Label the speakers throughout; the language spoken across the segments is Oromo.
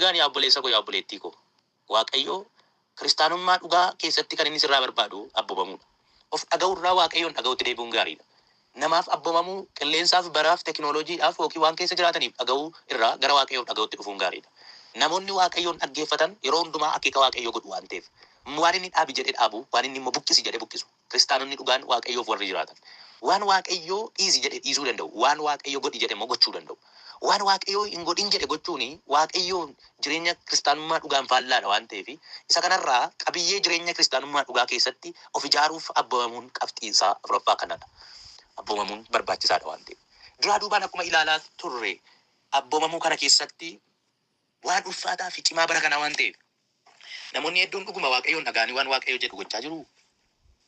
Speaker 1: Egaan yaa obboleessa koo yaa obboleettii koo Waaqayyo kiristaanummaa dhugaa keessatti kan inni sirraa barbaadu abboomamudha. Of dhaga'urraa Waaqayyoon dhaga'utti deebi'uun gaariidha. Namaaf abboomamu qilleensaaf baraaf teknooloojiidhaaf yookiin waan keessa jiraataniif dhaga'uu irraa gara Waaqayyoon dhaga'utti dhufuun gaariidha. Namoonni Waaqayyoon dhaggeeffatan yeroo hundumaa akeeka Waaqayyoo godhu waan ta'eef waan inni dhaabi jedhee dhaabu waan inni immoo buqqisi jedhee buqqisu kiristaanonni dhugaan Waaqayyoof warri jiraatan waan Waaqayyoo dhiisi jedhee dhiisuu danda'u waan Waaqayyoo godhi jedhee immoo gochuu danda'u waan Waaqayyoo hin godhin jedhe gochuuni Waaqayyoon jireenya kiristaanummaa dhugaan faallaadha waan ta'eef isa kanarraa qabiyyee jireenya kiristaanummaa dhugaa keessatti of ijaaruuf abboomamuun qabxiinsaa afuraffaa kanadha. Abboomamuun barbaachisaadha waan ta'eef. Duraa duubaan akkuma ilaalaa turre abboomamuu kana keessatti waan ulfaataa fi cimaa bara kanaa waan ta'eef namoonni hedduun dhuguma Waaqayyoon dhagaanii waan Waaqayyoo jedhu gochaa jiru.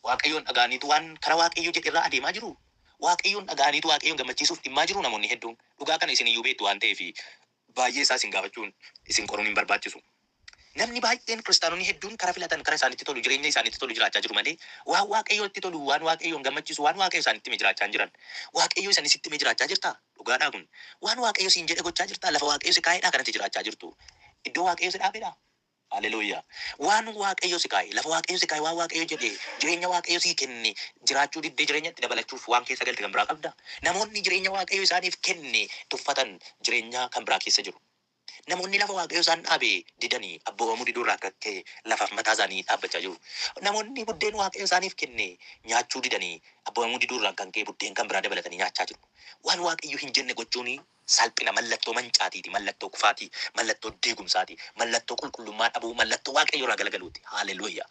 Speaker 1: Waaqayyoon dhagaaniitu waan karaa Waaqayyoo jedhe irraa adeemaa jiru. Waaqayyoon dhagaaniitu Waaqayyoon gammachiisuuf dhimmaa jiru namoonni hedduun. Dhugaa kana isin iyyuu beektu waan ta'eef baay'ee isaa isin gaafachuun isin qoruun hin barbaachisu. Namni baay'een kiristaanonni hedduun karaa filatan karaa isaanitti tolu jireenya isaanitti tolu jiraachaa jiru malee waan Waaqayyootti tolu waan Waaqayyoon gammachiisu waan Waaqayyo isaanitti mee jiraachaa hin jiran. Waaqayyo isaanitti mee jiraachaa jirta? Dhugaadhaa kun waan Waaqayyo siin jedhe gochaa jirta? Lafa Waaqayyo si kaa'edhaa kanatti jiraachaa jirtu. Iddoo Waaqayyo si dhaabedhaa? Haleluuyaa. Waan Waaqayyo si kaa'e lafa Waaqayyo si kaa'e waan Waaqayyo jedhe jireenya Waaqayyo si kenne jiraachuu diddee jireenyatti dabalachuuf waan keessa galte kan biraa qabda. Namoonni jireenya Waaqayyo isaaniif kenne tuffatan jireenya kan biraa keessa jiru. Namoonni lafa Waaqayyo isaan dhaabe didanii abboomamuu diduurraa akka ka'e lafaaf mataa isaanii dhaabbachaa jiru. Namoonni buddeen Waaqayyo isaaniif kenne nyaachuu didanii abboomamuu diduurraa kan ka'e buddeen kan biraa dabalatanii nyaachaa jiru. Waan Waaqayyo hin jenne gochuun salphina mallattoo mancaatiiti, mallattoo kufaati, mallattoo deegumsaati, mallattoo qulqullummaa dhabuu, mallattoo Waaqayyo irraa galagaluuti. Haleluuyaa.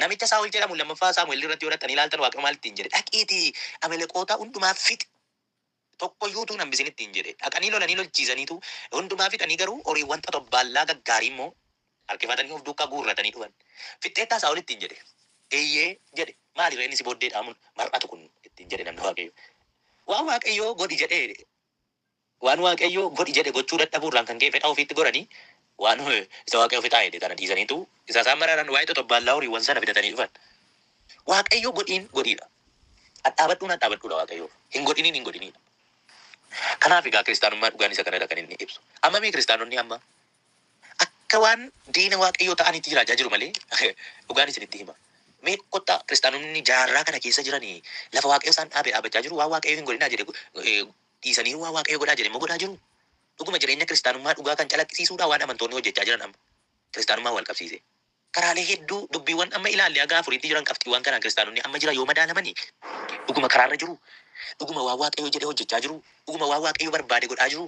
Speaker 1: Namicha Saa'ol jedhamu lammaffaa Saamu'eel irratti yoo dhaqxanii ilaaltan Waaqayyo maal ittiin jedhe dhaqiitii Amalekootaa hundumaa fixi. Tokkoyyuutu hambisiin ittiin jedhe dhaqanii lolanii lolchiisaniitu hundumaa fixanii garuu horiiwwan xotobbaallaa gaggaarii immoo harkifatanii of duukaa guurratanii dhufan. Fixxeettaa Saa'ol ittiin jedhe eeyyee jedhe maaliif inni si booddee dhaamuun mar'atu kun ittiin jedhe namni Waaqayyo. Waan Waaqayyoo godhi jedhee waan Waaqayyoo godhi jedhe gochuu dadhabuurraan kan ka'e fedha ofiitti godhanii waan isa Waaqayyoo fixaa jedhe kana dhiisaniitu isa isaan mararan waa'ee xotobbaallaa horiiwwan sana fidatanii dhufan. Waaqayyoo godhiin godhiidha. Dhadhaabadhuun dhadhaabadhuudha Waaqayyoo. Hin godhiniin hin godhiniidha. Kanaaf egaa kiristaanummaa dhugaan isa kanadha kan inni ibsu. Amma mee kiristaanonni amma akka waan diina Waaqayyoo ta'anitti jiraachaa jiru malee dhugaan isinitti hima. Mee kottaa kiristaanonni jaarraa kana keessa jiranii lafa Waaqayyoo isaan dhaabe dhaabbachaa jiru waan Waaqayyoo hin godhinaa jedhe dhiisanii waan Waaqayyoo godhaa jedhe immoo godhaa jiru. Dhuguma jireenya kiristaanummaa dhugaa kan calaqqisiisuudha waan amantoonni hojjechaa jiran amma. Kiristaanummaa wal qabsiise. Karaalee hedduu dubbiiwwan amma ilaalle hagaa afuriitti jiran qabxiiwwan kanaan kiristaanonni amma jira yoo madaalamanii dhuguma karaarra jiru. Dhuguma waan Waaqayyoo jedhee hojjechaa jiru. Dhuguma waan Waaqayyoo barbaade godhaa jiru.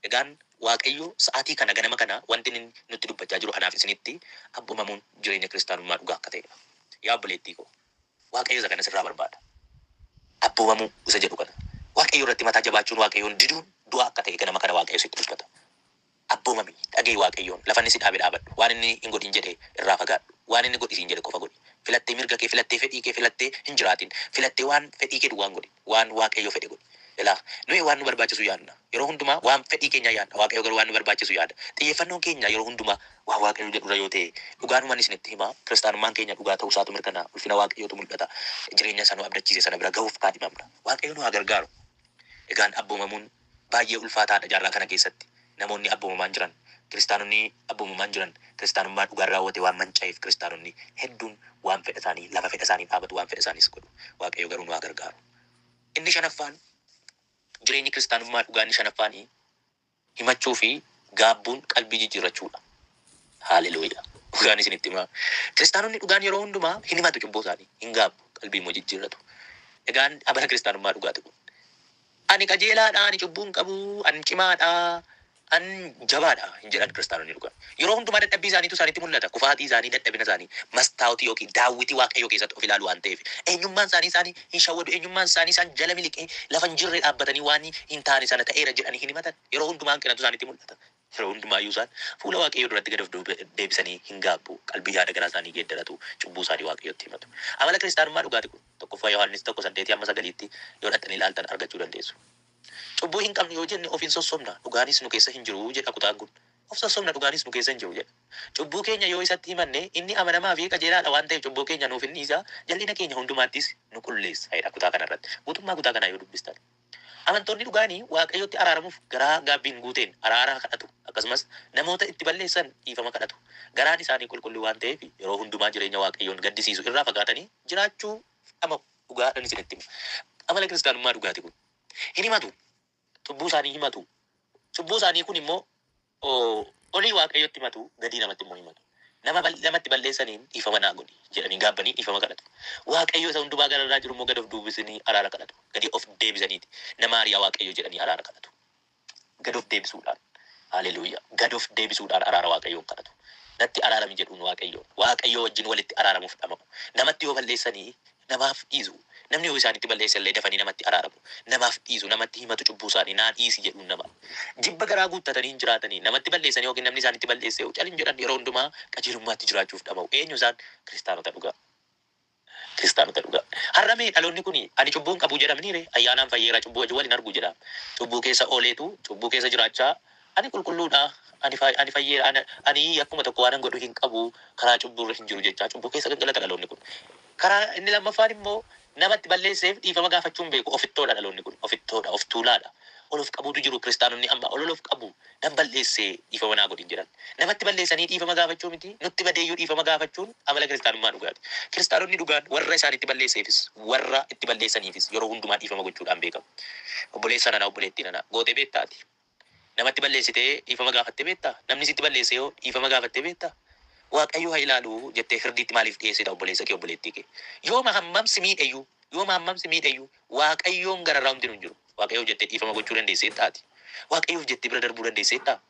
Speaker 1: Egaan Waaqayyoo sa'aatii kana ganama kana wanti inni nutti dubbachaa jiru anaaf isinitti abboomamuun jireenya kiristaanummaa dhugaa akka ta'edha. Yaa obboleettii koo Waaqayyo isa kana sirraa barbaada. Abboomamuu isa jedhu kana. Waaqayyo irratti mataa jabaachuun Waaqayyoon diduun du'a akka ta'e ganama kana Waaqayyo sitti dubbata. Abboomami dhagee Waaqayyoon lafa inni si dhaabe dhaabadhu. Waan inni hin godhin jedhe irraa fagaadhu. Waan inni godhi siin jedhe qofa godhi. Filattee mirga kee filattee fedhii kee filattee hin jiraatin. Filattee waan fedhii kee duwwaan godhi. Waan Waaqayyo fedhe godhi. Ilaa nuyi waan nu barbaachisu yaadna. Yeroo hundumaa waan fedhii keenya yaadna. Waaqayyo garuu waan nu barbaachisu yaada. Xiyyeeffannoon keenya yeroo hundumaa waan Waaqayyo jedhurra yoo ta'e dhugaanumaan isinitti hima. Kiristaanummaan keenya dhugaa ta'uu isaatu mirkanaa. Ulfina Waaqayyootu mul'ata. Jireenya sana nu abdachiise sana bira gahuuf kaadhimamna. Waaqayyo nu haa gargaaru. Egaan abboomamuun baay'ee ulfaataadha jaarraa kana keessatti. Namoonni abboomamaan jiran kiristaanonni abboomamaan jiran kiristaanummaa dhugaan raawwate waan manca'eef kiristaanonni hedduun waan fedha isaanii lafa fedha isaanii dhaabatu waan fedha isaaniis godhu. Waaqayyo garuu nu haa gargaaru. Inni shanaffaan jireenyi kiristaanummaa dhugaa inni shanaffaanii himachuu fi gaabbuun qalbii jijjiirrachuudha. Haleluuyaa. Dhugaan isinitti himaa. Kiristaanonni dhugaan yeroo hundumaa hin himatu cubbuu isaanii hin gaabbu qalbii immoo jijjiirratu. Egaan abala kiristaanummaa dhugaati kun. Ani qajeelaadha, ani cubbuu hin qabu, ani cimaadha, ani jabaadha hin jedhan kiristaanonni dhugaan. Yeroo hundumaa dadhabbii isaaniitu isaanitti mul'ata. Kufaatii isaanii, dadhabina isaanii, mastaawutii yookiin daawwitii Waaqayyoo keessatti of ilaalu waan ta'eef. Eenyummaan isaanii hin shawwadu, eenyummaan isaanii isaan jala miliqee lafa hin jirre dhaabbatanii waan hin taane sana ta'eera jedhanii hin himatan. Yeroo hundumaa hanqinatu isaanitti mul'ata. Yeroo hundumaa iyyuu isaan fuula Waaqayyoo duratti gad of deebisanii hin gaabbu. Qalbii yaada garaa isaanii geeddaratu. Cubbuu isaanii Waaqayyootti himatu. Amala kiristaanummaa dhugaati kun. Tokkoffaa Yohaannis 1:8-9 yoo dhaqxanii ilaaltan argachuu dandeessu. Cubbuu hin qabne yoo jenne of hin sossobna. Dhugaanis nu keessa hin jiru jedha kutaan kun. Of sossobna dhugaanis nu keessa hin jiru jedha. Cubbuu keenya yoo isatti himanne inni amanamaa fi qajeelaadha waan ta'eef cubbuu keenya nuuf hin dhiisa. Jal'ina keenya hundumaattis nu qulleessa jedha kutaa kanarratti. Guutummaa kutaa kanaa yoo dubbistan. Amantoonni dhugaanii Waaqayyotti araaramuuf garaa gaabbiin guuteen araara kadhatu. akkasumas namoota itti balleessan dhiifama kadhatu. Garaan isaanii qulqulluu waan ta'eef yeroo hundumaa jireenya waaqayyoon gaddisiisu irraa fagaatanii jiraachuu dhamaa'u. Dhugaadhaan isinitti hima. Amala kiristaanummaa dhugaati kun. Hin himatu. Cubbuu isaanii himatu. Cubbuu isaanii kun immoo olii waaqayyotti himatu, gadii namatti immoo himatu. Namatti balleessaniin dhiifama naa godhi jedhanii gaabbanii dhiifama kadhatu. Waaqayyo isa hundumaa gararraa jiru immoo gad of duubisanii araara kadhatu. Gadi of deebisaniiti nama ariyaa waaqayyo jedhanii araara kadhatu. Gad of deebisuudhaan. Haleluuyaa. Gad of deebisuudhaan araara waaqayyoon kadhatu. Natti araarami jedhuun waaqayyoon. Waaqayyo wajjin walitti araaramuuf dhamamu. Namatti yoo balleessanii namaaf dhiisu. Namni yoo isaanitti balleessan illee dafanii namatti araaramu. Namaaf dhiisu, namatti himatu cubbuu isaanii naa dhiisi jedhuun nama. Jibba garaa guuttatanii hin jiraatanii namatti balleessanii yookiin namni isaanitti balleesse calin jedhan yeroo hundumaa qajeelummaatti jiraachuuf dhamaa'u. Eenyu isaan? Kiristaanota dhugaa. Kiristaanota dhugaa. Har'amee dhaloonni kun ani cubbuun qabu jedhamniire ayyaanaan fayyeera cubbuu waliin argu jedha. Cubbuu keessa ooleetu cubbuu keessa jiraachaa ani qulqulluudha. Ani fayyeera ani akkuma tokko waan godhu hin qabu karaa cubbuurra hin jiru jechaa cubbuu keessa gangalata dhaloonni kun. Karaa inni lammaffaan immoo namatti balleesseef dhiifama gaafachuun beeku ofittoodha dhaloonni kun. Ofittoodha, of tuulaadha. Olof qabuutu jiru kiristaanonni amma olof qabu nan balleessee dhiifama naa godhin jedhan. Namatti balleessanii dhiifama gaafachuu miti nutti badeeyyuu dhiifama gaafachuun amala kiristaanummaa dhugaati. Kiristaanonni dhugaan warra isaanitti balleesseefis warra itti balleessaniifis yeroo hundumaa dhiifama gochuudhaan beekamu. Obboleessa nana obboleettii nana gootee beektaati. Namatti balleessitee dhiifama gaafattee beektaa? Namni sitti balleesse yoo dhiifama gaafattee beektaa? Waaqayyo haa ilaalu jettee firdiitti maaliif dhiyeessita obboleessa kee obboleettii kee? Yooma hammam si miidhayyuu waaqayyoon gararraa hundi hin jiru. Waaqayyoof jettee dhiifama gochuu dandeessee taati. Waaqayyoof jettee bira darbuu dandeessee taati.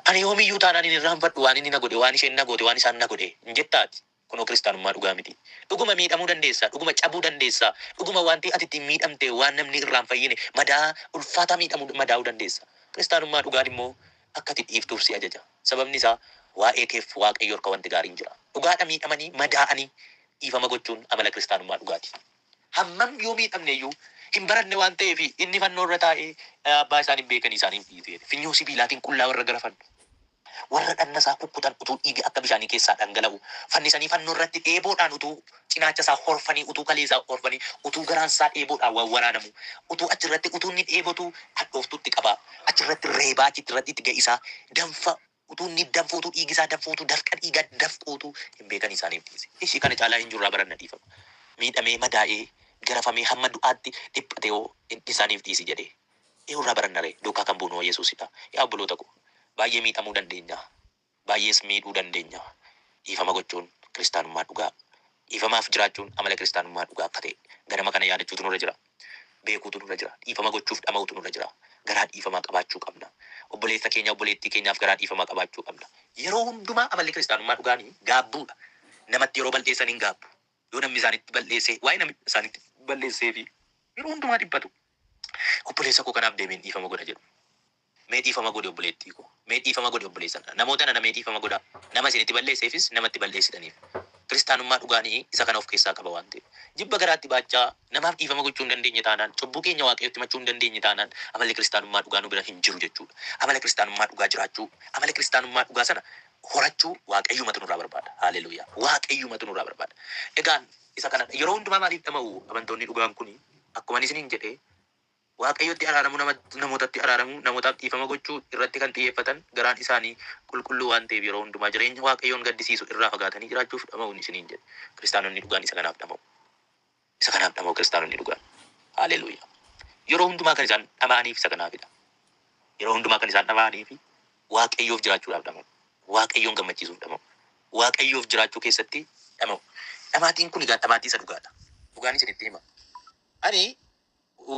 Speaker 1: Ani yoomiyyuu taanaan hin irraanfadhu waan inni na godhe, waan isheen na goote, waan isaan na godhe hin jettaati. Kunoo kiristaanummaa dhugaa miti. Dhuguma miidhamuu dandeessa, dhuguma cabuu dandeessa, dhuguma wanti ati ittiin miidhamte waan namni irraan fayyine madaa ulfaataa madaa'uu dandeessa. Kiristaanummaa dhugaan immoo akka ati dhiiftuuf si ajaja. Sababni isaa waa'ee keef waaqayyo harka wanti gaariin jira. Dhugaadha miidhamanii madaa'anii dhiifama gochuun amala kiristaanummaa dhugaati. Hammam yoo miidhamneeyyuu hin baranne waan ta'eef inni fannoo irra taa'ee abbaa isaanii beekanii isaaniif dhiite. Finyoo sibiilaatiin qullaa warra gara fannu. Warra dhanna isaa kukkutan utuu dhiigi akka bishaanii keessaa dhangala'u. Fannisanii fannoo irratti dheeboodhaan utuu cinaacha isaa horfanii utuu kalee isaa horfanii utuu garaan isaa dheeboodhaan wawwaraanamu. Utuu achirratti utuu inni dheebotu hadhooftutti qaba. Achirratti reebaa achirratti itti ga'isaa danfa utuu inni danfu utuu dhiigisaa danfu utuu dafqa dhiigaa dafquutu hin beekan isaaniif dhiise. Ishii kana caalaa hin jirraa baranna dhiifama. Miidhamee madaa'ee garafamee hamma du'aatti dhiphatee hoo isaaniif dhiisi jedhee. Irraa barannaree duukaa kan buunu Yesuusidha. Yaa obboloota koo baay'ee miidhamuu dandeenya. Baay'ees miidhuu dandeenya. Dhiifama gochuun kiristaanummaa dhugaa. Dhiifamaaf jiraachuun amala kiristaanummaa dhugaa akka ta'e ganama kana yaadachuutu nurra jira. Beekuutu nurra jira. Dhiifama gochuuf dhama'uutu nurra jira. Garaa dhiifamaa qabaachuu qabna. Obboleessa keenya obboleettii keenyaaf garaa dhiifamaa qabaachuu qabna. Yeroo hundumaa amalli kiristaanummaa dhugaanii gaabbuudha. Namatti yeroo balleessan hin gaabbu. Yoo namni isaanitti balleessee waa'ee namni isaanitti balleessee fi yeroo hundumaa dhiphatu. Obboleessa koo kanaaf deemeen dhiifama godha jedhu. Mee dhiifama godhe obboleettii koo. Mee dhiifama godhe obboleessa kana. Namoota nana mee dhiifama godha. Nama isinitti balleesseefis namatti balleessitaniif. Kiristaanummaa dhugaanii isa kana of keessaa qaba waan ta'eef. Jibba garaatti baachaa namaaf dhiifama gochuu hin dandeenye taanaan cubbuu keenya waaqayyotti himachuu hin dandeenye taanaan amalli kiristaanummaa dhugaa nu bira hin jiru jechuudha. Amala kiristaanummaa dhugaa jiraachuu, amala kiristaanummaa dhugaa sana horachuu waaqayyumatu nurraa barbaada. Haaleluyyaa. Waaqayyumatu nurraa barbaada. Egaan isa kana yeroo hundumaa maaliif dhama'u amantoonni dhugaan kuni akkuma isiniin jedhee waaqayyotti araaramu namootatti araaramu namootaaf dhiifama gochuu irratti kan xiyyeeffatan garaan isaanii qulqulluu waan ta'eef yeroo hundumaa jireenya waaqayyoon gaddisiisu irraa fagaatanii jiraachuuf dhama'uun isiniin jedhe. Kiristaanonni dhugaan isa kanaaf dhama'u. Isa kanaaf dhama'u kiristaanonni dhugaan. Haaleluyyaa. Yeroo hundumaa kan isaan dhama'aniif isa kanaafidha. Yeroo hundumaa kan isaan dhama'aniif waaqayyoof jiraachuudhaaf dhama'u. Waaqayyoon gammachiisuuf dhama'u. Waaqayyoof jiraachuu keessatti dhama'u. Dhamaatiin kun egaa dhamaatii isa dhugaadha. Dhugaan isinitti hima. Ani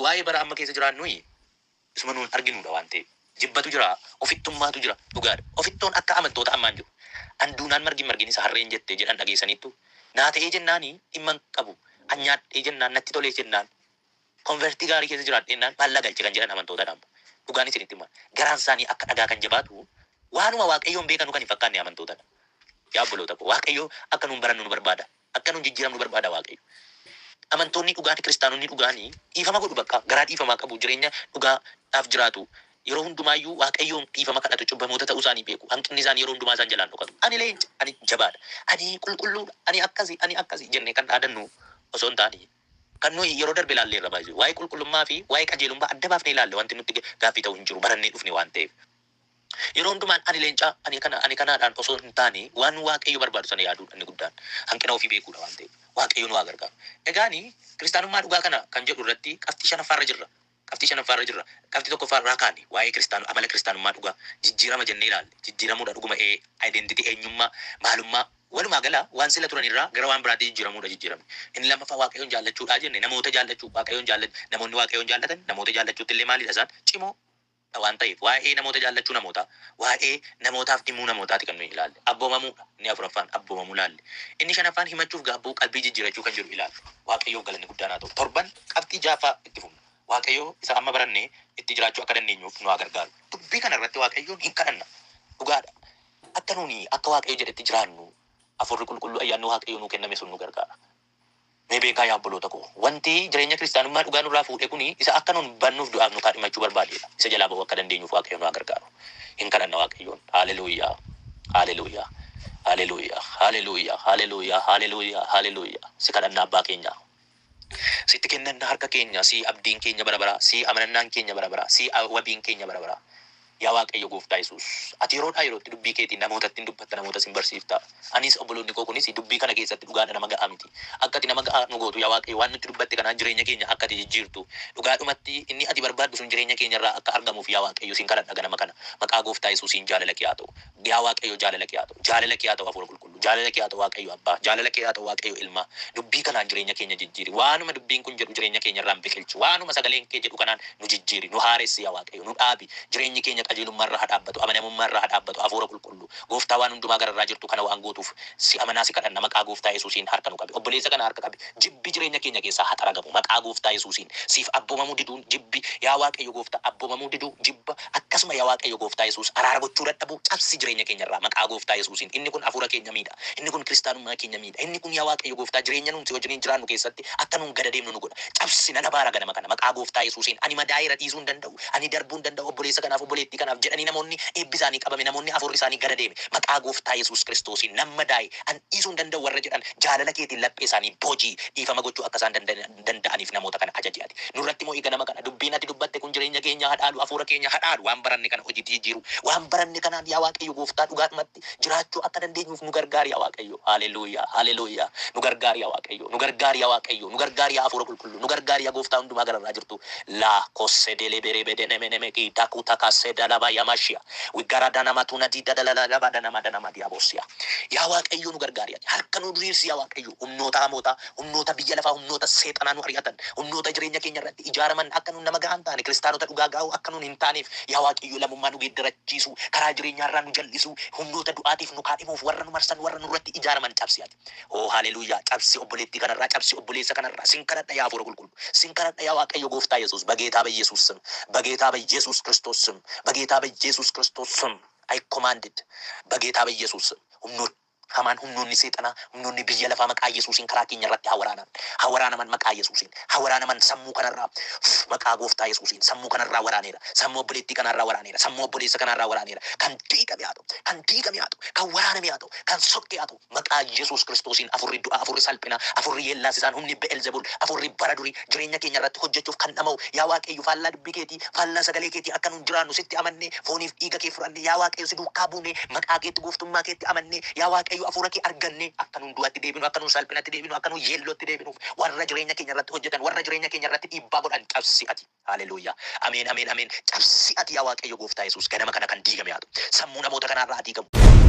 Speaker 1: waa'ee bara amma keessa jiraannu isuma nuun arginudha waan ta'eef. Jibbatu jira, ofittummaatu jira dhugaadha. Ofittoon akka amantoota ammaan jiru. Anduunaan margin isa harreen jettee jedhan dhageessaniittu. Naa ta'ee jennaanii dhimma hin qabu. An nyaadhee jennaan natti tolee jennaan. Konvertii gaarii keessa jiraadhennaan maallaa galche kan jedhan amantoota dhamma. Dhugaan isinitti hima. Garaan isaanii akka dhagaa kan jabaatu waanuma waaqayyoon beekanu kan hin fakkaanne amantootadha. Yaa obboloota koo waaqayyoo akka nuun barannu nu barbaada. Akka nuun jijjiiramnu barbaada waaqayyo. Amantoonni dhugaanii kiristaanonni dhugaanii dhiifama godhu bakka garaa dhiifamaa qabu jireenya dhugaadhaaf jiraatu yeroo hundumaayyuu waaqayyoon dhiifama kadhatu cubbamoota ta'uu isaanii beeku hanqinni isaanii yeroo hundumaa isaan jalaan dhokatu ani leenca ani jabaadha ani qulqulluudha ani akkasi jennee kan dhaadannu osoo hin taane kan nuyi yeroo darbe ilaallee irra baay'ee waa'ee qulqullummaa fi waa'ee qajeelummaa adda baafnee ilaalle wanti nutti gaaffii ta'u hin jiru barannee dhufne waan ta'eef Yeroo hundumaan ani leencaa ani kanaadhaan osoo hin taane waan waaqayyo barbaadu sana yaaduudha inni guddaan. Hanqina ofii beekuudha waan ta'eef. Waaqayyo nu haa gargaaru. Egaani kiristaanummaa dhugaa kana kan jedhu irratti qabxii shanaffaarra jirra. Qabxii shanaffaarra jirra. Qabxii tokkoffaarraa kaane waa'ee amala kiristaanummaa dhugaa jijjiirama jennee ilaalle. Jijjiiramuudha dhuguma identity eenyummaa maalummaa walumaa gala waan sila turan irraa gara waan biraatti jijjiiramuudha jijjiiramne. Inni lammaffaa waaqayyoon jaallachuudhaa jenne namoota jaallachuu waaqayyoon jaallatu namoonni waaqayyoon jaallatan namoota jaallachuutti illee maalidha isaan cimoo waan ta'eef waa'ee namoota jaallachuu namoota waa'ee namootaaf dhimuu namootaati kan nuyi ilaalle. Abboomamuudha inni afuraffaan abboomamuu ilaalle. Inni shanaffaan himachuuf gaabbuu qalbii jijjiirachuu kan jedhu ilaalle. Waaqayyoof galanni guddaan haa ta'u. Torban qabxii jaafaa itti fufna. Waaqayyoo isa amma barannee itti jiraachuu akka dandeenyuuf nu haa gargaaru. Dubbii kana irratti waaqayyoon hin kadhanna. Dhugaadha. Akka nuuni akka waaqayyo jedhetti jiraannu afurri qulqulluu ayyaanni waaqayyoo nuu kenname sun nu gargaara. Mee beekaa yaa obboloota koo wanti jireenya kiristaanummaa dhugaa nurraa fuudhe kuni isa akka nuun bannuuf du'aaf nu kaadhimachuu barbaadedha. Isa jalaa ba'uu akka dandeenyuuf waaqayyoon nu haa gargaaru. Hin kadhanna waaqayyoon. Haaleluyyaa. Haaleluyyaa. Haaleluyyaa. Haaleluyyaa. Haaleluyyaa. Haaleluyyaa. Haaleluyyaa. Si kadhanna abbaa keenya. Sitti kennanna harka keenya, si abdiin keenya bara baraa, si amanannaan keenya bara baraa, si wabiin keenya bara baraa. Yaa Waaqayyo gooftaa Yesuus, ati yeroodhaa yerootti dubbii keetiin namootatti hin dubbatta, namootas hin barsiifta. Anis obboloonni koo kunis dubbii kana keessatti dhugaadha nama ga'aa miti. Akka ati nama ga'aa nu gootu yaa Waaqayyo waan nutti dubbatte kanaan jireenya keenya akka ati jijjiirtu. Dhugaadhumatti inni ati barbaaddu sun jireenya keenya irraa akka argamuuf yaa Waaqayyo sin kadhadha ganama kana. Maqaa gooftaa Yesuusiin jaalala kee haa ta'u. Yaa Waaqayyo jaalala kee haa ta'u. Jaalala kee haa ta'u hafuura qulqulluu. Jaalala kee haa ta'u Waaqayyo abbaa. Jaalala kee haa ta'u Waaqayyo ilmaa. Dubbii kanaan jireenya keenya jijjiiri. Waanuma dubbiin kun jedhu jireenya keenya irraa biqilchi. Waanuma sagaleen kee jedhu kanaan nu jijjiiri. Nu haaressi yaa Waaqayyo. Nu dhaabi. Jireenyi keenya qajeelummaa irraa haa dhaabbatu, amanamummaa irraa haa dhaabbatu, hafuura qulqulluu. Gooftaa waan hundumaa gararraa jirtu kana waan gootuuf si amanaa si kadhanna maqaa gooftaa Yesuusiin harka nu qabi. Obboleessa kana harka qabi. Jibbi jireenya keenya keessaa haa xaragamu maqaa gooftaa Yesuusiin. Siif abboomamuu diduun jibbi yaa Waaqayyo gooftaa abboomamuu diduu jibba akkasuma yaa Waaqayyo gooftaa Yesuus araara gochuu dadhabuu cabsi jireenya keenya irraa maqaa gooftaa Yesuusiin. Inni kun hafuura keenya miidha. Inni kun kiristaanummaa keenya miidha. Inni kun yaa Waaqayyo gooftaa jireenya nuti wajjin jiraannu keessatti akka nuun gada deemnu nu godha. Cabsi nan abaara ganama kana maqaa gooftaa Yesuusiin. Ani madaa'eera dhiisuu hin danda'u. Ani darbuu hin danda'u obboleessa kanaaf obboleettii kanaaf jedhanii namoonni eebbi isaanii qabame namoonni afurri isaanii gara deeme maqaa gooftaa Yesuus Kiristoosiin nama daa'e an dhiisuu hin danda'u warra jedhan jaalala keetiin laphee isaanii boojii dhiifama gochuu akka isaan danda'aniif namoota kana ajaji'ati. Nurratti moo ganama kana dubbiin ati dubbatte kun jireenya keenya hadhaalu hafuura keenya hadhaalu waan baranne kana hojiitti jijjiiru waan baranne kanaan yaa Waaqayyo gooftaa dhugaadhumatti jiraachuu akka dandeenyuuf nu gargaari yaa Waaqayyo. Haleluuyaa. Haleluuyaa. Nu gargaari yaa Waaqayyo. Nu gargaari yaa Waaqayyo. Nu gargaari yaa hafuura qulqulluu. Nu gargaari yaa gooftaa hundumaa gararraa jirtu. La kosedele bere bede neme ki takuta kaseda laba yamashia. Wigarada nama tuna di dadala laba nama diabosia. Yaa Waaqayyo nu gargaari. Harka nu diriirsi yaa Waaqayyo. Humnoota hamoota, humnoota biyya lafaa, humnoota seexanaa nu ari'atan, humnoota jireenya keenya irratti ijaaraman akka nu nama gahan taane, kiristaanota dhugaa gahu akka nu hin taaneef yaa Waaqayyo lammummaa nu geeddarachiisu, karaa jireenyaa irraa nu jal'isu, humnoota du'aatiif nu kaadhimuuf warra nu marsan, warra nu irratti ijaaraman cabsi ati. Oh haleluuyaa. Cabsi obboleettii kanarraa, cabsi obboleessa kanarraa. Sin kadhadha yaa hafuura qulqulluu. Sin kadhadha yaa Waaqayyo gooftaa Yesuus. በጌታ በኢየሱስ ስም በጌታ በኢየሱስ ክርስቶስ ስም በጌታ በኢየሱስ ክርስቶስ ስም I commanded በጌታ በኢየሱስ ስም humnoota hamaan humnoonni seexanaa humnoonni biyya lafaa maqaa Yesuusiin karaa keenya irratti hawaraanan maqaa Yesuusiin hawaraanan sammuu kanarraa maqaa gooftaa Yesuusiin sammuu kanarraa waraaneera sammuu obboleettii kanarraa waraaneera sammuu obboleessa kanarraa waraaneera kan diigame haa ta'u kan waraaname haa ta'u kan sokke haa ta'u maqaa Yesuus Kiristoosiin afurri du'aa afurri salphina afurri yeellaasisaan humni Be'elzebul afurri bara durii jireenya keenya irratti hojjechuuf kan dhama'u yaa Waaqayyo faallaa dubbii keetii faallaa sagalee keetii akka nuun jiraannu sitti amannee fooniif dhiiga kee fudhannee yaa Waaqayyo si duukaa buunee maqaa keetti gooftummaa keetti amannee yaa Waaqayyo afuura kee arganne akka nuun du'aatti deebinu akka nuun salphinatti deebinu akka nuun yeellootti deebinuuf warra jireenya keenya irratti hojjetan warra jireenya keenya irratti dhiibbaa godhan cabsi ati. Haleluuyaa. Ameen ameen ameen. Cabsi ati yaa Waaqayyo gooftaa Yesuus ganama kana kan diigame haa ta'u. Sammuu namoota kanarraa diigamu.